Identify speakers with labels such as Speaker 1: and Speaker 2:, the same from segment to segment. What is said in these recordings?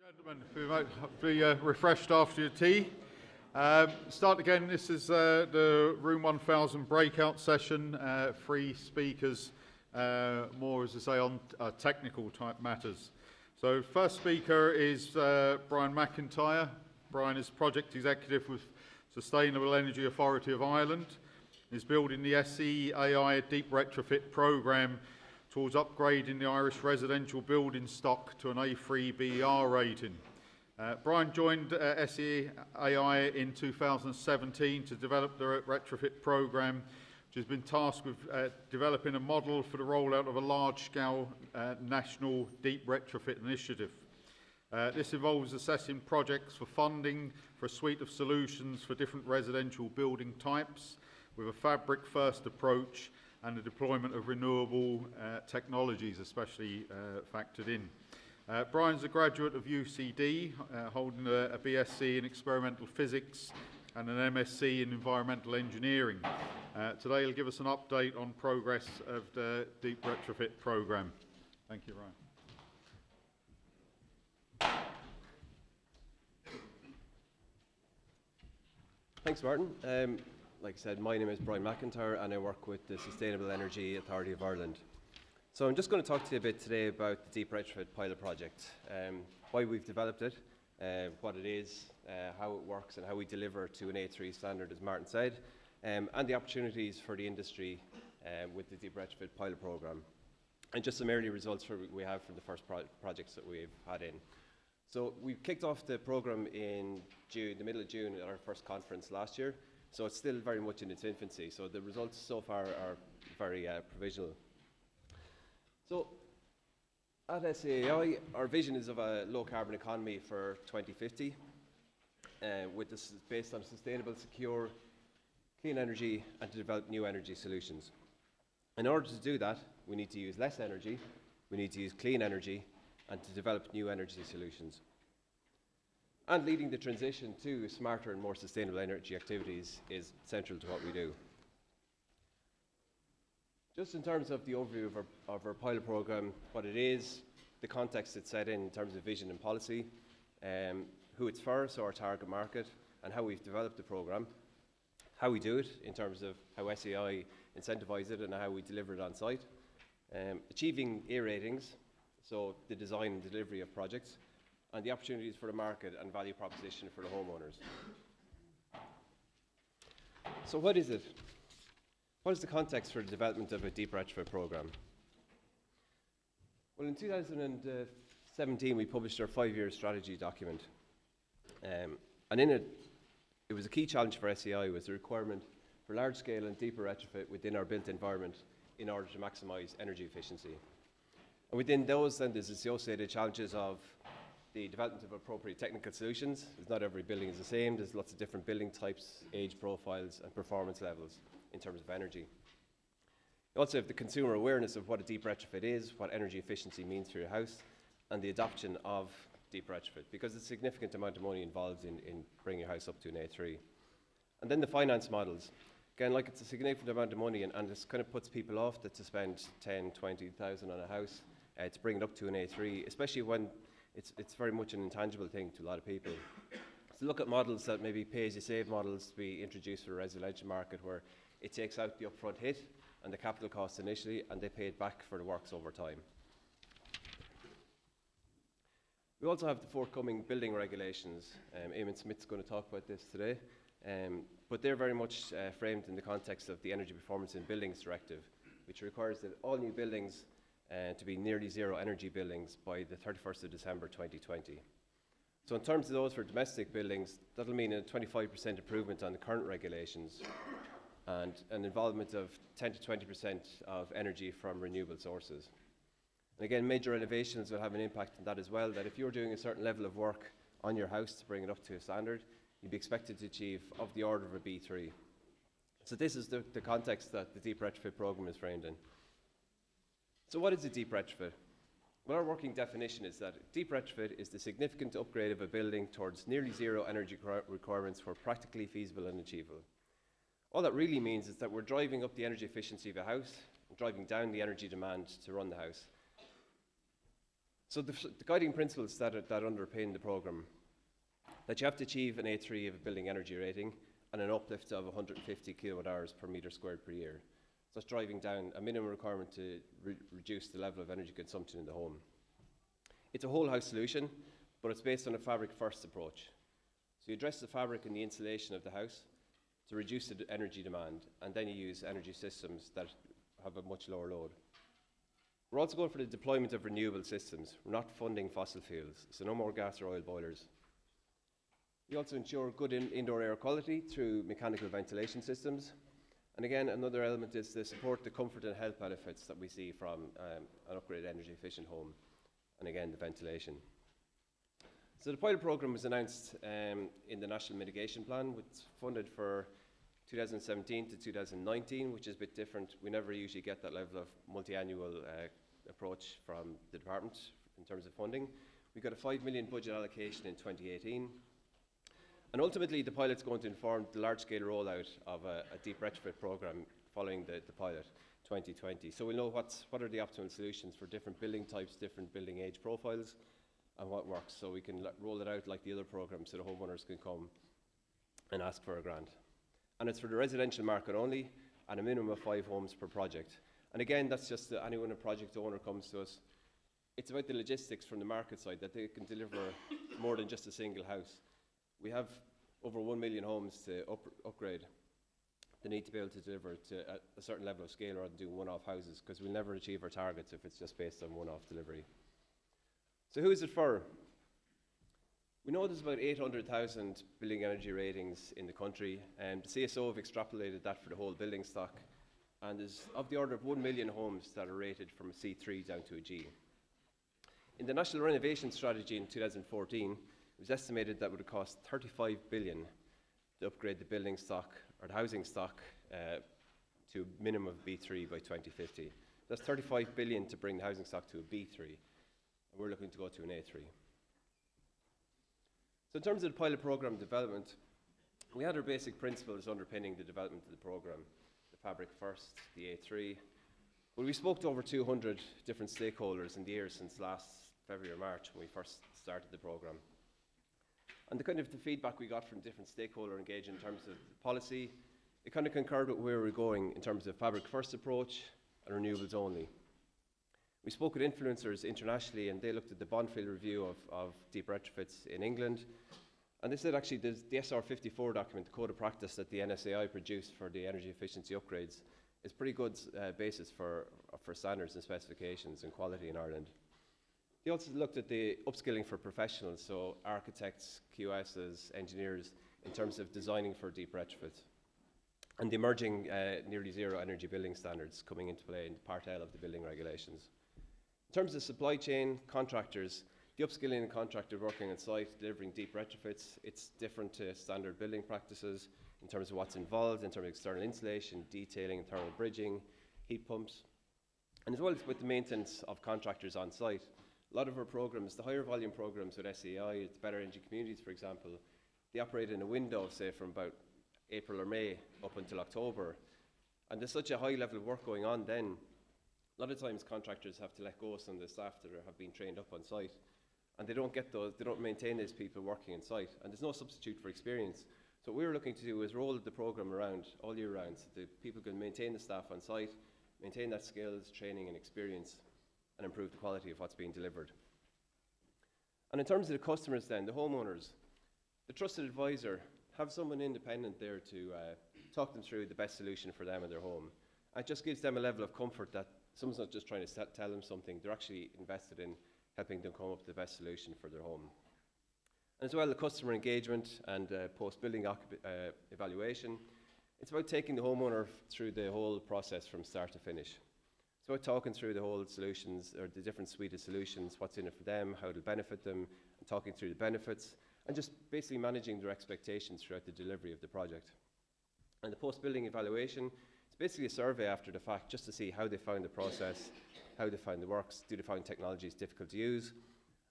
Speaker 1: Gentlemen, if you might be refreshed after your tea. Start again. This is the Room 1000 breakout session. Free speakers, more as I say, on technical type matters. So first speaker is Brian McIntyre. Brian is Project Executive with Sustainable Energy Authority of Ireland. He's building the SEAI Deep Retrofit programme towards upgrading the Irish residential building stock to an A3 BER rating. Brian joined SEAI in 2017 to develop the retrofit programme, which has been tasked with developing a model for the rollout of a large-scale national deep retrofit initiative. This involves assessing projects for funding for a suite of solutions for different residential building types with a fabric-first approach and the deployment of renewable technologies, especially factored in. Brian's a graduate of UCD, holding a BSc in experimental physics and an MSc in environmental engineering. Today he'll give us an update on progress of the Deep Retrofit programme. Thank you, Ryan.
Speaker 2: Thanks, Martin. Like I said, my name is Brian McIntyre and I work with the Sustainable Energy Authority of Ireland. So I'm just going to talk to you a bit today about the Deep Retrofit pilot project, why we've developed it, what it is, how it works and how we deliver to an A3 standard, as Martin said, and the opportunities for the industry with the Deep Retrofit pilot programme, and just some early results we have from the first projects that we've had in. So we kicked off the programme in June, the middle of June at our first conference last year. So it's still very much in its infancy. So the results so far are very provisional. So at SEAI, our vision is of a low carbon economy for 2050, with this based on sustainable, secure, clean energy and to develop new energy solutions. In order to do that, we need to use less energy, we need to use clean energy and to develop new energy solutions. And leading the transition to smarter and more sustainable energy activities is central to what we do. Just in terms of the overview of our pilot programme, what it is, the context it's set in terms of vision and policy, who it's for, so our target market, and how we've developed the programme, how we do it in terms of how SEAI incentivise it and how we deliver it on site, achieving A ratings, so the design and delivery of projects, and the opportunities for the market and value proposition for the homeowners. So what is it? What is the context for the development of a deep retrofit programme? Well, in 2017 we published our 5-year strategy document, and in it, it was a key challenge for SEAI was the requirement for large-scale and deeper retrofit within our built environment in order to maximise energy efficiency. And within those, then, there's associated challenges of the development of appropriate technical solutions. Not every building is the same. There's lots of different building types, age profiles, and performance levels in terms of energy. You also have the consumer awareness of what a deep retrofit is, what energy efficiency means for your house, and the adoption of deep retrofit, because it's a significant amount of money involved in bringing your house up to an A3. And then the finance models. Again, like it's a significant amount of money, and this kind of puts people off to spend 10, 20,000 on a house to bring it up to an A3, especially when it's very much an intangible thing to a lot of people. So look at models that maybe pay-as-you-save models to be introduced for the residential market, where it takes out the upfront hit and the capital costs initially, and they pay it back for the works over time. We also have the forthcoming building regulations. Eamon Smith's going to talk about this today, but they're very much framed in the context of the Energy Performance in Buildings Directive, which requires that all new buildings to be nearly zero energy buildings by the 31st of December 2020. So in terms of those for domestic buildings, that'll mean a 25% improvement on the current regulations and an involvement of 10 to 20% of energy from renewable sources. And again, major innovations will have an impact on that as well, that if you're doing a certain level of work on your house to bring it up to a standard, you'd be expected to achieve of the order of a B3. So this is the context that the Deep Retrofit programme is framed in. So what is a deep retrofit? Well, our working definition is that deep retrofit is the significant upgrade of a building towards nearly zero energy requirements where practically feasible and achievable. All that really means is that we're driving up the energy efficiency of a house and driving down the energy demand to run the house. So the guiding principles that underpin the programme, that you have to achieve an A3 of a building energy rating and an uplift of 150 kilowatt hours per metre squared per year. So that's driving down a minimum requirement to reduce the level of energy consumption in the home. It's a whole house solution, but it's based on a fabric first approach. So you address the fabric and the insulation of the house to reduce the energy demand, and then you use energy systems that have a much lower load. We're also going for the deployment of renewable systems. We're not funding fossil fuels, so no more gas or oil boilers. We also ensure good indoor air quality through mechanical ventilation systems. And again, another element is to support the comfort and health benefits that we see from an upgraded energy efficient home. And again, the ventilation. So the pilot programme was announced in the National Mitigation Plan, which is funded for 2017 to 2019, which is a bit different. We never usually get that level of multi-annual approach from the department in terms of funding. We got a $5 million budget allocation in 2018. And ultimately, the pilot's going to inform the large-scale rollout of a deep retrofit programme following the pilot 2020. So we'll know what are the optimal solutions for different building types, different building age profiles, and what works. So we can roll it out like the other programmes so the homeowners can come and ask for a grant. And it's for the residential market only, and a minimum of 5 homes per project. And again, that's just anyone a project owner comes to us. It's about the logistics from the market side, that they can deliver more than just a single house. We have over 1 million homes to upgrade. They need to be able to deliver to a certain level of scale rather than doing one-off houses, because we'll never achieve our targets if it's just based on one-off delivery. So who is it for? We know there's about 800,000 building energy ratings in the country, and the CSO have extrapolated that for the whole building stock, and there's of the order of 1 million homes that are rated from a C3 down to a G. In the National Renovation Strategy in 2014, it was estimated that it would cost $35 billion to upgrade the building stock or the housing stock to a minimum of B3 by 2050. That's $35 billion to bring the housing stock to a B3, and we're looking to go to an A3. So in terms of the pilot programme development, we had our basic principles underpinning the development of the programme. The fabric first, the A3. Well, we spoke to over 200 different stakeholders in the years since last February or March when we first started the programme. And the kind of the feedback we got from different stakeholder engagement in terms of policy, it kind of concurred with where we're going in terms of fabric first approach and renewables only. We spoke with influencers internationally, and they looked at the Bonfield review of deep retrofits in England. And they said actually the SR54 document, the code of practice that the SEAI produced for the energy efficiency upgrades, is pretty good basis for standards and specifications and quality in Ireland. They also looked at the upskilling for professionals, so architects, QSs, engineers, in terms of designing for deep retrofits. And the emerging nearly zero energy building standards coming into play in Part L of the building regulations. In terms of supply chain, contractors, the upskilling of contractor working on site, delivering deep retrofits, it's different to standard building practices in terms of what's involved, in terms of external insulation, detailing, thermal bridging, heat pumps. And as well as with the maintenance of contractors on site, a lot of our programs, the higher volume programs with SEAI, the Better Energy Communities, for example, they operate in a window, say, from about April or May up until October. And there's such a high level of work going on then, a lot of times contractors have to let go some of the staff that have been trained up on site, and they don't maintain those people working on site, and there's no substitute for experience. So what we're looking to do is roll the programme around all year round so that people can maintain the staff on site, maintain that skills, training and experience, and improve the quality of what's being delivered. And in terms of the customers then, the homeowners, the trusted advisor, have someone independent there to talk them through the best solution for them and their home. And it just gives them a level of comfort that someone's not just trying to tell them something, they're actually invested in helping them come up with the best solution for their home. And as well, the customer engagement and post-building evaluation, it's about taking the homeowner through the whole process from start to finish. It's about talking through the whole solutions, or the different suite of solutions, what's in it for them, how it'll benefit them, and talking through the benefits, and just basically managing their expectations throughout the delivery of the project. And the post-building evaluation, it's basically a survey after the fact, just to see how they found the process, how they found the works, do they find technologies difficult to use.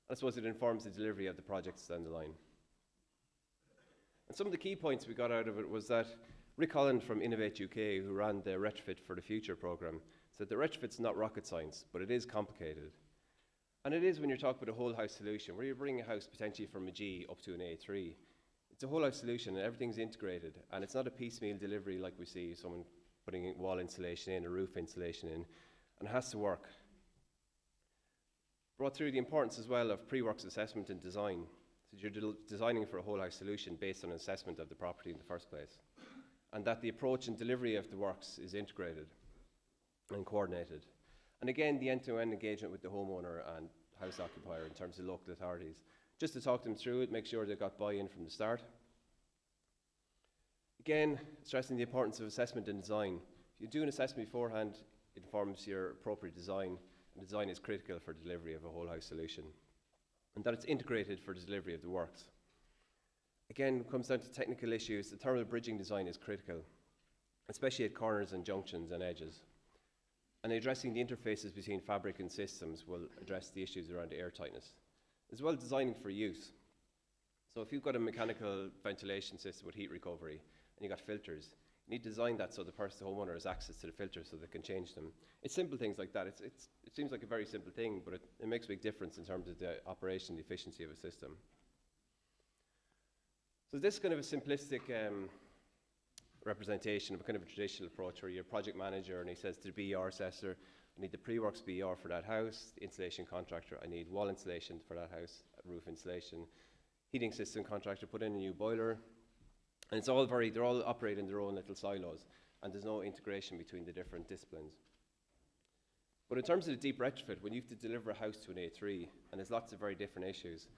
Speaker 2: I suppose it informs the delivery of the projects down the line. And some of the key points we got out of it was that Rick Holland from Innovate UK, who ran the Retrofit for the Future programme, said the retrofit's not rocket science, but it is complicated. And it is when you're talking about a whole house solution, where you're bringing a house potentially from a G up to an A3. It's a whole house solution and everything's integrated, and it's not a piecemeal delivery like we see someone putting wall insulation in or roof insulation in, and it has to work. Brought through the importance as well of pre-works assessment and design. So you're designing for a whole house solution based on an assessment of the property in the first place, and that the approach and delivery of the works is integrated and coordinated. And again, the end-to-end engagement with the homeowner and house occupier in terms of local authorities, just to talk them through it, make sure they've got buy-in from the start. Again, stressing the importance of assessment and design. If you do an assessment beforehand, it informs your appropriate design, and design is critical for delivery of a whole house solution, and that it's integrated for the delivery of the works. Again, when it comes down to technical issues, the thermal bridging design is critical, especially at corners and junctions and edges. And addressing the interfaces between fabric and systems will address the issues around air tightness, as well as designing for use. So if you've got a mechanical ventilation system with heat recovery and you've got filters, you need to design that so the homeowner has access to the filters so they can change them. It's simple things like that. It seems like a very simple thing, but it makes a big difference in terms of the operation, the efficiency of a system. So this is kind of a simplistic representation of a kind of a traditional approach where you're a project manager and he says to the BER assessor, I need the pre-works BER for that house, the installation contractor, I need wall insulation for that house, roof insulation, heating system contractor, put in a new boiler. And it's all they're all operating in their own little silos, and there's no integration between the different disciplines. But in terms of the deep retrofit, when you have to deliver a house to an A3, and there's lots of very different issues,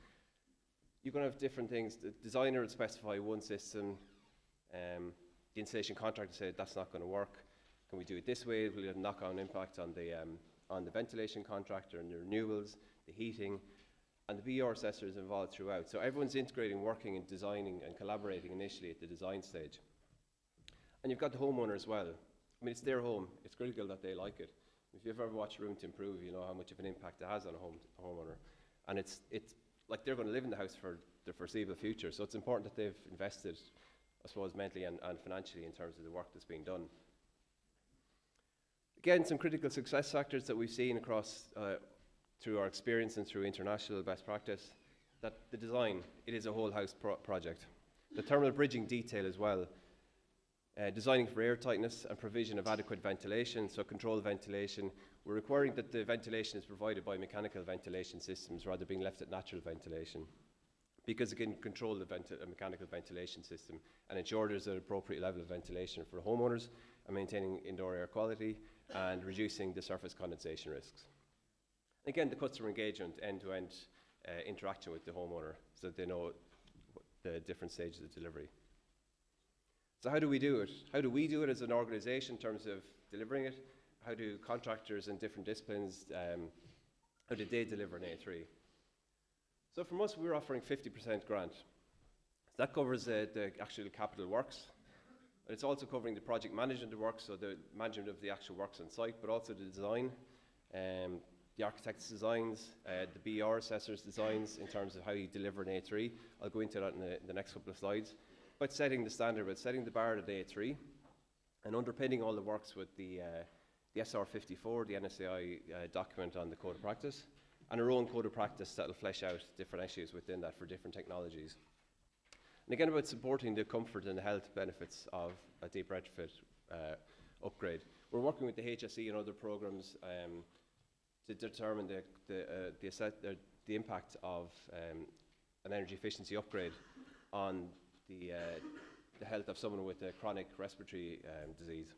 Speaker 2: you're going to have different things. The designer will specify one system, the installation contractor said that's not going to work. Can we do it this way? Will it have a knock-on impact on the ventilation contractor and the renewals, the heating, and the BER assessor is involved throughout. So everyone's integrating, working and designing and collaborating initially at the design stage. And you've got the homeowner as well. I mean, it's their home. It's critical that they like it. If you've ever watched Room to Improve, you know how much of an impact it has on a homeowner. And it's like they're going to live in the house for the foreseeable future. So it's important that they've invested, I suppose, mentally and financially in terms of the work that's being done. Again, some critical success factors that we've seen across through our experience and through international best practice, that the design, it is a whole house project. The thermal bridging detail as well, designing for air tightness and provision of adequate ventilation, so controlled ventilation. We're requiring that the ventilation is provided by mechanical ventilation systems rather than being left at natural ventilation, because it can control the mechanical ventilation system and ensure there's an appropriate level of ventilation for homeowners and maintaining indoor air quality and reducing the surface condensation risks. Again, the customer engagement, end-to-end interaction with the homeowner so that they know the different stages of delivery. So how do we do it? How do we do it as an organisation in terms of delivering it? How do contractors in different disciplines, how do they deliver an A3? So from us, we're offering 50% grant. That covers the actual capital works. It's also covering the project management of works, so the management of the actual works on site, but also the design, the architect's designs, the BER assessor's designs in terms of how you deliver an A3. I'll go into that in the next couple of slides. But setting the standard, but setting the bar at A3, and underpinning all the works with the SR54, the NSAI document on the code of practice, and our own code of practice that will flesh out different issues within that for different technologies. And again, about supporting the comfort and the health benefits of a deep retrofit upgrade. We're working with the HSE and other programs to determine the impact of an energy efficiency upgrade on the health of someone with a chronic respiratory disease.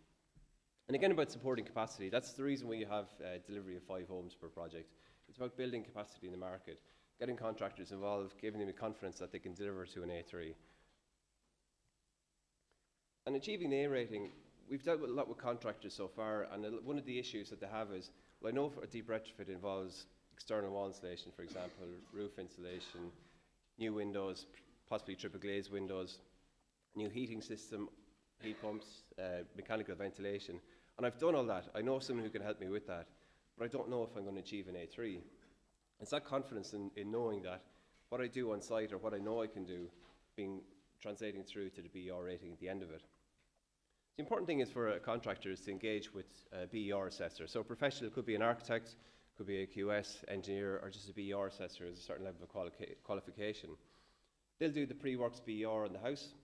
Speaker 2: And again, about supporting capacity. That's the reason we have delivery of 5 homes per project. It's about building capacity in the market, getting contractors involved, giving them the confidence that they can deliver to an A3. And achieving the A rating, we've dealt with a lot with contractors so far, and one of the issues that they have is, well, I know for a deep retrofit involves external wall insulation, for example, roof insulation, new windows, possibly triple glazed windows, new heating system, heat pumps, mechanical ventilation. And I've done all that. I know someone who can help me with that, but I don't know if I'm going to achieve an A3. It's that confidence in knowing that what I do on site or what I know I can do being translating through to the BER rating at the end of it. The important thing is for a contractor is to engage with a BER assessor. So a professional, could be an architect, could be a QS engineer or just a BER assessor as a certain level of qualification. They'll do the pre-works BER on the house,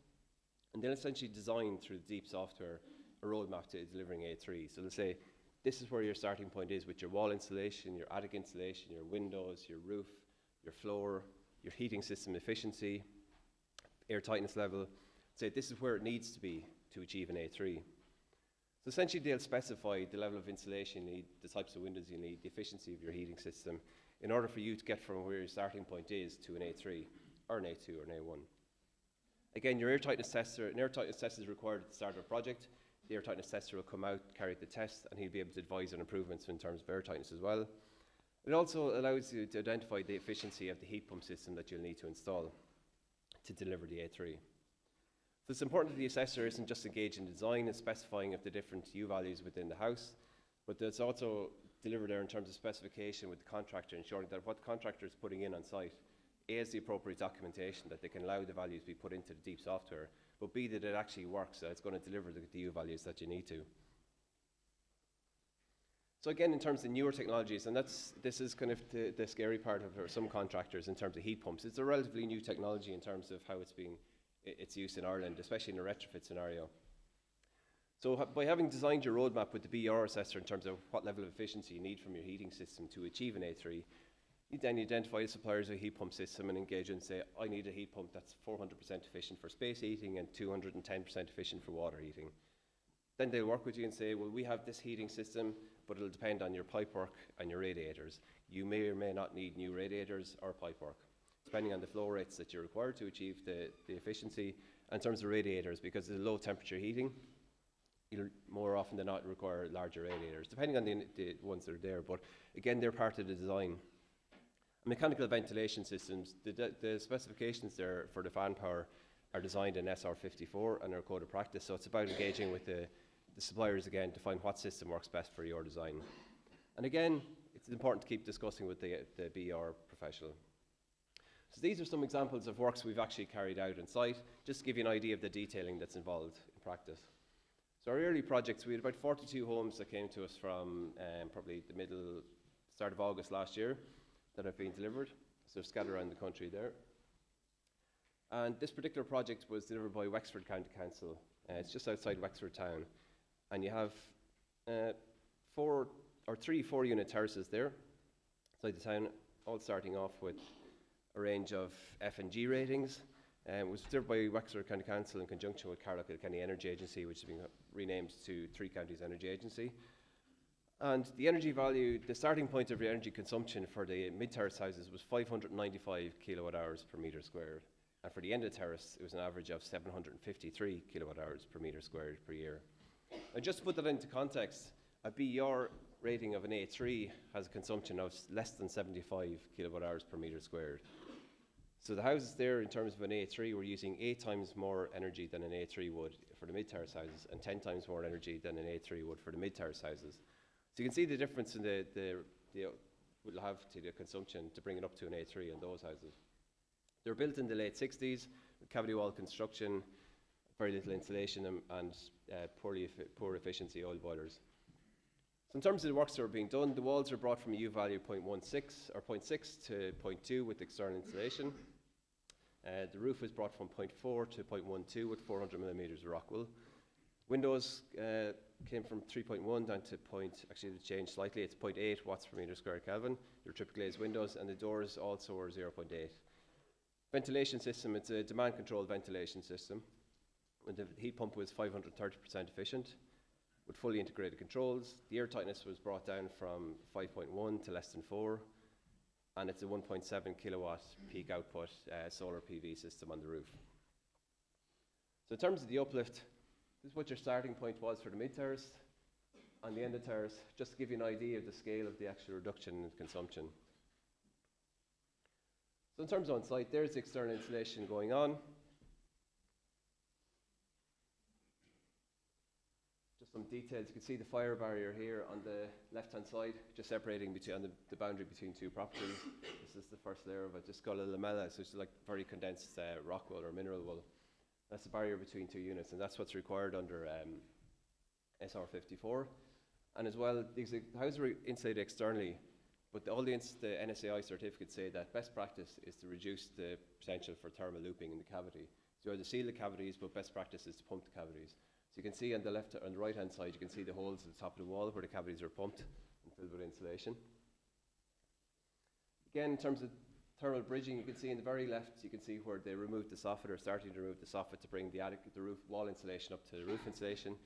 Speaker 2: and they'll essentially design through the deep software a roadmap to delivering A3. So they'll say, this is where your starting point is with your wall insulation, your attic insulation, your windows, your roof, your floor, your heating system efficiency, air tightness level. Say this is where it needs to be to achieve an A3. So essentially they'll specify the level of insulation you need, the types of windows you need, the efficiency of your heating system in order for you to get from where your starting point is to an A3 or an A2 or an A1. Again, your air tightness tester, an air tightness test is required at the start of a project. The air tightness tester will come out, carry out the test, and he'll be able to advise on improvements in terms of air tightness as well. It also allows you to identify the efficiency of the heat pump system that you'll need to install to deliver the A3. So it's important that the assessor isn't just engaged in design and specifying of the different U values within the house, but it's also delivered there in terms of specification with the contractor, ensuring that what the contractor is putting in on site is the appropriate documentation, that they can allow the values to be put into the deep software, but B, that it actually works, that it's going to deliver the U values that you need to. So again, in terms of newer technologies, and this is kind of the scary part of some contractors in terms of heat pumps. It's a relatively new technology in terms of how its use in Ireland, especially in a retrofit scenario. So by having designed your roadmap with the BER assessor in terms of what level of efficiency you need from your heating system to achieve an A3, you then identify the suppliers of a heat pump system and engage and say, I need a heat pump that's 400% efficient for space heating and 210% efficient for water heating. Then they'll work with you and say, well, we have this heating system, but it'll depend on your pipework and your radiators. You may or may not need new radiators or pipework, depending on the flow rates that you're required to achieve the efficiency. And in terms of radiators, because it's low temperature heating, you'll more often than not require larger radiators, depending on the ones that are there. But again, they're part of the design. Mechanical ventilation systems, the specifications there for the fan power are designed in SR54 and are code of practice. So it's about engaging with the suppliers again to find what system works best for your design. And again, it's important to keep discussing with the BER professional. So these are some examples of works we've actually carried out on site, just to give you an idea of the detailing that's involved in practice. So our early projects, we had about 42 homes that came to us from probably the start of August last year that have been delivered. So they're scattered around the country there. And this particular project was delivered by Wexford County Council. It's just outside Wexford town. And you have 3 4-unit terraces there outside the town, all starting off with a range of F and G ratings. It was delivered by Wexford County Council in conjunction with Carlow County Energy Agency, which has been renamed to Three Counties Energy Agency. And the energy value, the starting point of your energy consumption for the mid-terrace houses was 595 kilowatt hours per metre squared. And for the end of the terrace, it was an average of 753 kilowatt hours per metre squared per year. And just to put that into context, a BER rating of an A3 has a consumption of less than 75 kilowatt hours per metre squared. So the houses there, in terms of an A3, were using 8 times more energy than an A3 would for the mid-terrace houses, and 10 times more energy than an A3 would for the mid-terrace houses. So you can see the difference in we'll have to the consumption to bring it up to an A3 in those houses. They were built in the late 60s with cavity wall construction, very little insulation, and poor efficiency oil boilers. So in terms of the works that were being done, the walls were brought from a U value of 0.16 or 0.6 to 0.2 with external insulation. The roof was brought from 0.4 to 0.12 with 400 millimeters of rock wool. Windows came from 3.1 down to actually it changed slightly, it's 0.8 watts per meter square Kelvin. They're triple glazed windows, and the doors also were 0.8. Ventilation system, it's a demand controlled ventilation system. And the heat pump was 530% efficient with fully integrated controls. The air tightness was brought down from 5.1 to less than 4. And it's a 1.7 kilowatt peak output solar PV system on the roof. So in terms of the uplift, this is what your starting point was for the mid-terrace and the end of terrace, just to give you an idea of the scale of the actual reduction in consumption. So in terms of on-site, there's the external insulation going on. Just some details. You can see the fire barrier here on the left-hand side, just separating between the boundary between 2 properties. This is the first layer of it, just called a lamella, so it's like very condensed rock wool or mineral wool. That's the barrier between 2 units, and that's what's required under SR54. And as well, the houses were insulated externally But all the NSAI certificates say that best practice is to reduce the potential for thermal looping in the cavity. So either seal the cavities, but best practice is to pump the cavities. So you can see on the right hand side, you can see the holes at the top of the wall where the cavities are pumped and filled with insulation. Again, in terms of thermal bridging, you can see in the very left, you can see where they removed the soffit, or starting to remove the soffit to bring the roof wall insulation up to the roof insulation.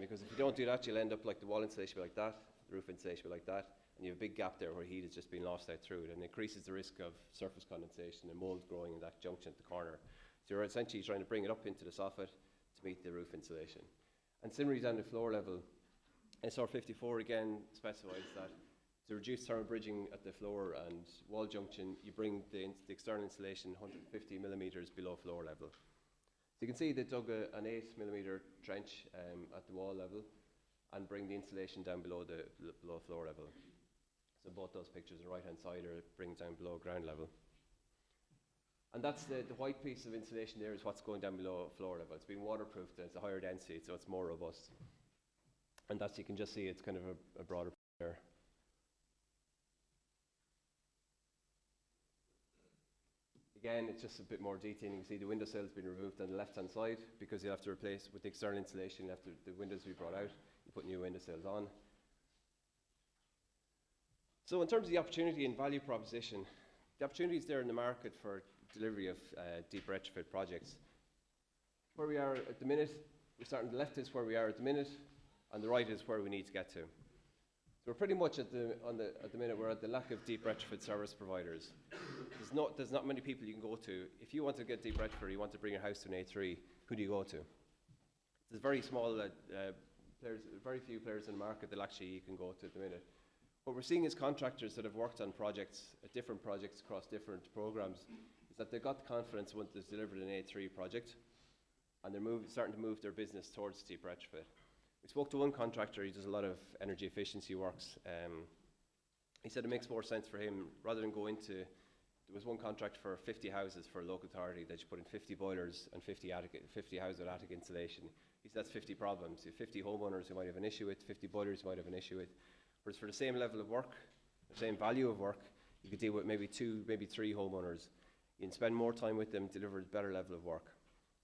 Speaker 2: Because if you don't do that, you'll end up like the wall insulation will be like that, the roof insulation will be like that, and you have a big gap there where heat has just been lost out through it, and increases the risk of surface condensation and mold growing in that junction at the corner. So you're essentially trying to bring it up into the soffit to meet the roof insulation. And similarly down the floor level, SR 54 again specifies that to reduce thermal bridging at the floor and wall junction, you bring the external insulation 150 millimeters below floor level. So you can see they dug an 8 millimeter trench at the wall level and bring the insulation down below below floor level. So both those pictures on the right hand side are bring down below ground level. And that's the white piece of insulation there is what's going down below floor level. It's been waterproofed and it's a higher density, so it's more robust. And that's, you can just see it's kind of a broader there. Again, it's just a bit more detail. You can see the window sill has been removed on the left-hand side because you have to replace with the external insulation. The windows will be brought out. You put new window sills on. So in terms of the opportunity and value proposition, the opportunity is there in the market for delivery of deep retrofit projects. Where we are at the minute, we're starting, the left is where we are at the minute, and the right is where we need to get to. So we're pretty much at the minute, we're at the lack of deep retrofit service providers. There's not many people you can go to. If you want to get deep retrofit, you want to bring your house to an A3, who do you go to? There's very small players, very few players in the market that actually you can go to at the minute. What we're seeing is contractors that have worked on projects, different projects across different programs, is that they've got the confidence once they've delivered an A3 project, and they're starting to move their business towards deep retrofit. We spoke to one contractor, he does a lot of energy efficiency works. He said it makes more sense for him, rather than go into, there was one contract for 50 houses for a local authority that you put in 50 boilers and 50 houses with attic insulation. He said that's 50 problems. You have 50 homeowners who might have an issue with, 50 boilers who might have an issue with. Whereas for the same level of work, the same value of work, you could deal with maybe 2, maybe 3 homeowners. You can spend more time with them, deliver a better level of work.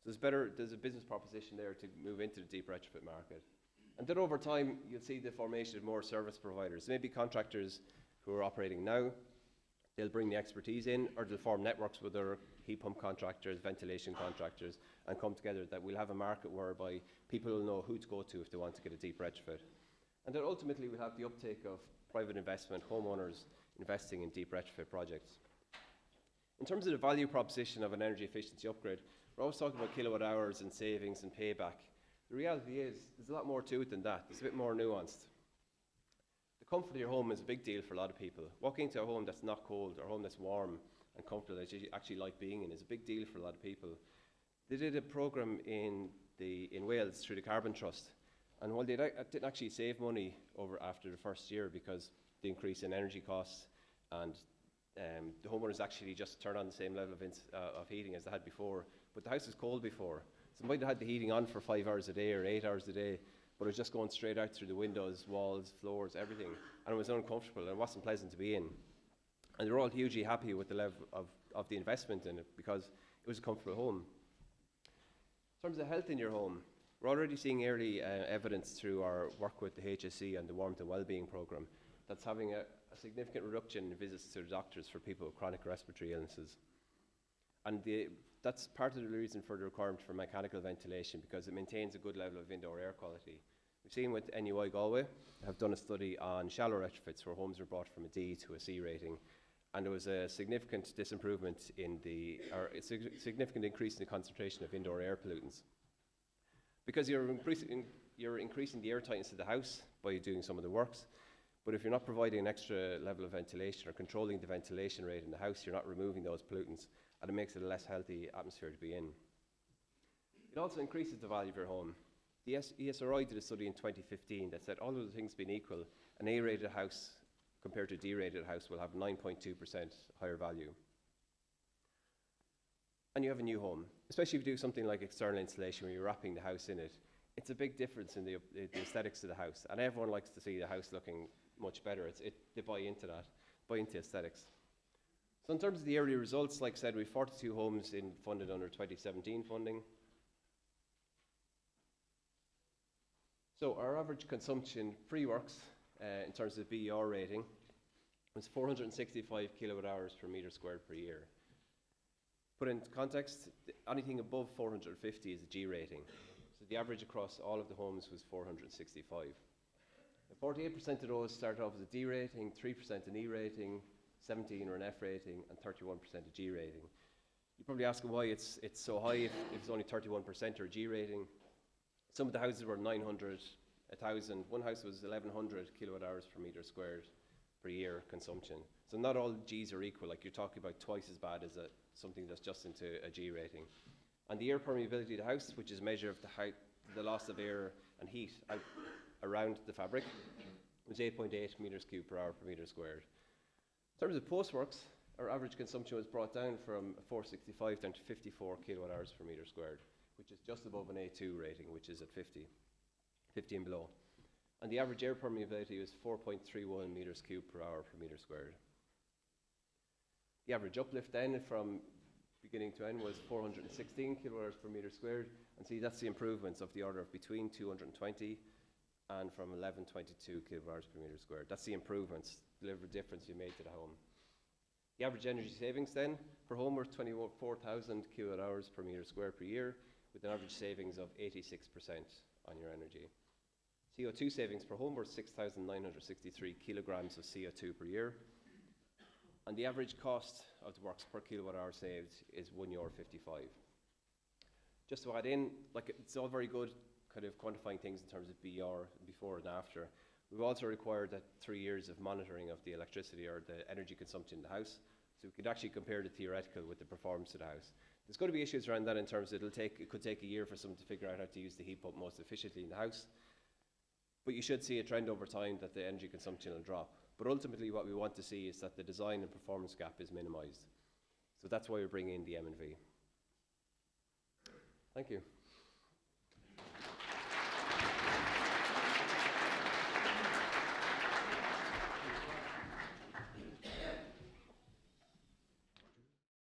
Speaker 2: So there's a business proposition there to move into the deep retrofit market. And then over time, you'll see the formation of more service providers. Maybe contractors who are operating now, they'll bring the expertise in, or they'll form networks with other heat pump contractors, ventilation contractors, and come together that we'll have a market whereby people will know who to go to if they want to get a deep retrofit. And then ultimately we'll have the uptake of private investment, homeowners investing in deep retrofit projects. In terms of the value proposition of an energy efficiency upgrade, we're always talking about kilowatt hours and savings and payback. The reality is, there's a lot more to it than that. It's a bit more nuanced. The comfort of your home is a big deal for a lot of people. Walking into a home that's not cold, or a home that's warm and comfortable that you actually like being in is a big deal for a lot of people. They did a programme in Wales through the Carbon Trust, and while they didn't actually save money after the first year because the increase in energy costs, and the homeowners actually just turned on the same level of heating as they had before, but the house was cold before. So they might have had the heating on for 5 hours a day or 8 hours a day, but it was just going straight out through the windows, walls, floors, everything. And it was uncomfortable and it wasn't pleasant to be in. And they were all hugely happy with the level of the investment in it because it was a comfortable home. In terms of health in your home, we're already seeing early evidence through our work with the HSE and the Warmth and Wellbeing Programme that's having a significant reduction in visits to the doctors for people with chronic respiratory illnesses. And that's part of the reason for the requirement for mechanical ventilation, because it maintains a good level of indoor air quality. We've seen with NUI Galway, have done a study on shallow retrofits where homes were brought from a D to a C rating, and there was a significant disimprovement a significant increase in the concentration of indoor air pollutants. Because you're increasing the air tightness of the house by doing some of the works, but if you're not providing an extra level of ventilation or controlling the ventilation rate in the house, you're not removing those pollutants, and it makes it a less healthy atmosphere to be in. It also increases the value of your home. The ESRI did a study in 2015 that said all of the things being equal, an A-rated house compared to a D-rated house will have 9.2% higher value. And you have a new home, especially if you do something like external insulation where you're wrapping the house in it. it's a big difference in the aesthetics of the house, and everyone likes to see the house looking much better. They buy into that, buy into aesthetics. So in terms of the early results, like I said, we have 42 homes funded under 2017 funding. So our average consumption pre-works, in terms of BER rating, was 465 kilowatt hours per metre squared per year. Put into context, anything above 450 is a G rating. So the average across all of the homes was 465. 48% of those started off as a D rating, 3% an E rating, 17 or an F rating, and 31% a G rating. You're probably asking why it's so high if it's only 31% or a G rating. Some of the houses were 900, 1,000. One house was 1,100 kilowatt hours per metre squared per year consumption. So not all Gs are equal. Like, you're talking about twice as bad as something that's just into a G rating. And the air permeability of the house, which is a measure of the loss of air and heat out around the fabric, was 8.8 metres cubed per hour per metre squared. In terms of post-works, our average consumption was brought down from 465 down to 54 kilowatt hours per metre squared, which is just above an A2 rating, which is at 50 and below. And the average air permeability was 4.31 metres cubed per hour per metre squared. The average uplift then from beginning to end was 416 kilowatt hours per metre squared. And see, that's the improvements of the order of between 220 and from 1122 kilowatt hours per metre squared. That's the improvements, delivered difference you made to the home. The average energy savings then per home were 24,000 kilowatt hours per metre squared per year, with an average savings of 86% on your energy. CO2 savings per home were 6,963 kilograms of CO2 per year. And the average cost of the works per kilowatt hour saved is €1.55. Just to add in, like, it's all very good kind of quantifying things in terms of BER before and after. We've also required that 3 years of monitoring of the electricity or the energy consumption in the house, so we could actually compare the theoretical with the performance of the house. There's going to be issues around that in terms of it could take a year for someone to figure out how to use the heat pump most efficiently in the house. But you should see a trend over time that the energy consumption will drop. But ultimately what we want to see is that the design and performance gap is minimised. So that's why we're bringing in the M&V. Thank you.